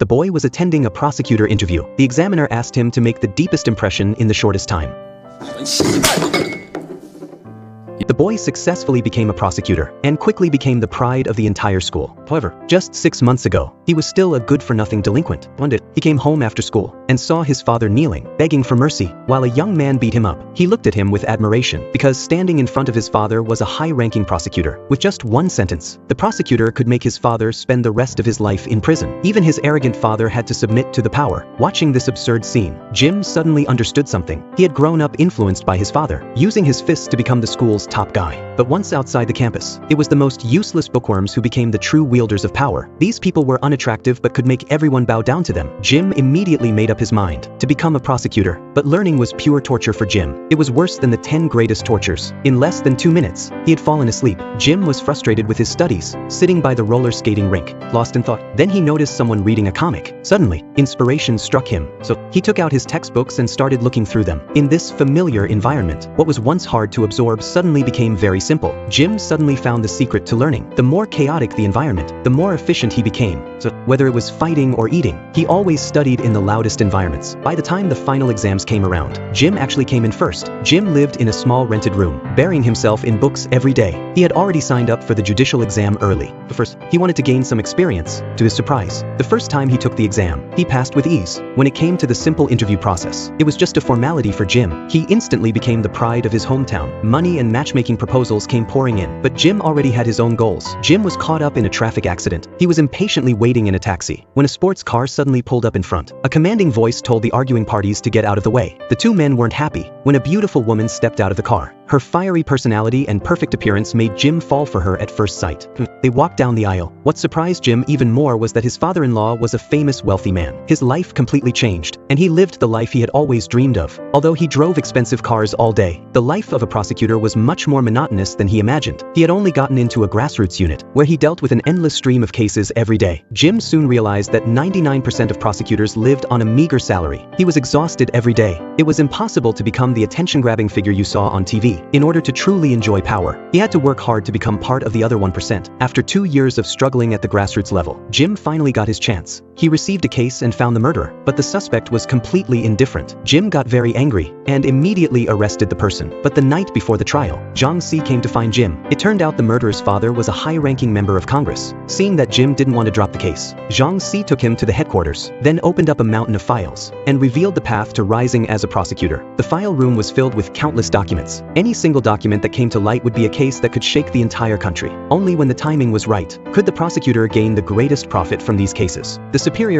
The boy was attending a prosecutor interview. The examiner asked him to make the deepest impression in the shortest time. The boy successfully became a prosecutor and quickly became the pride of the entire school. However, just 6 months ago, he was still a good-for-nothing delinquent. One day, he came home after school and saw his father kneeling, begging for mercy, while a young man beat him up. He looked at him with admiration because standing in front of his father was a high-ranking prosecutor. With just one sentence, the prosecutor could make his father spend the rest of his life in prison. Even his arrogant father had to submit to the power. Watching this absurd scene, Jim suddenly understood something. He had grown up influenced by his father, using his fists to become the school's top guy. But once outside the campus, it was the most useless bookworms who became the true wielders of power. These people were unattractive but could make everyone bow down to them. Jim immediately made up his mind to become a prosecutor, but learning was pure torture for Jim. It was worse than the 10 greatest tortures. In less than 2 minutes, he had fallen asleep. Jim was frustrated with his studies, sitting by the roller skating rink, lost in thought. Then he noticed someone reading a comic. Suddenly, inspiration struck him, so he took out his textbooks and started looking through them. In this familiar environment, what was once hard to absorb suddenly became very simple. Jim suddenly found the secret to learning. The more chaotic the environment, the more efficient he became. So, whether it was fighting or eating, he always studied in the loudest environments. By the time the final exams came around, Jim actually came in first. Jim lived in a small rented room, burying himself in books every day. He had already signed up for the judicial exam early. But first, he wanted to gain some experience. To his surprise, the first time he took the exam, he passed with ease. When it came to the simple interview process, it was just a formality for Jim. He instantly became the pride of his hometown. Money and matchmaking proposals came pouring in, but Jim already had his own goals. Jim was caught up in a traffic accident. He was impatiently waiting in a taxi when a sports car suddenly pulled up in front. A commanding voice told the arguing parties to get out of the way. The two men weren't happy when a beautiful woman stepped out of the car. Her fiery personality and perfect appearance made Jim fall for her at first sight. They walked down the aisle. What surprised Jim even more was that his father-in-law was a famous wealthy man. His life completely changed, and he lived the life he had always dreamed of. Although he drove expensive cars all day, the life of a prosecutor was much more monotonous than he imagined. He had only gotten into a grassroots unit, where he dealt with an endless stream of cases every day. Jim soon realized that 99% of prosecutors lived on a meager salary. He was exhausted every day. It was impossible to become the attention-grabbing figure you saw on TV. In order to truly enjoy power, he had to work hard to become part of the other 1%. After 2 years of struggling at the grassroots level, Jim finally got his chance. He received a case and found the murderer, but the suspect was completely indifferent. Jim got very angry and immediately arrested the person. But the night before the trial, Zhang Si came to find Jim. It turned out the murderer's father was a high-ranking member of Congress. Seeing that Jim didn't want to drop the case, Zhang Si took him to the headquarters, then opened up a mountain of files and revealed the path to rising as a prosecutor. The file room was filled with countless documents. Any single document that came to light would be a case that could shake the entire country. Only when the timing was right could the prosecutor gain the greatest profit from these cases. The superior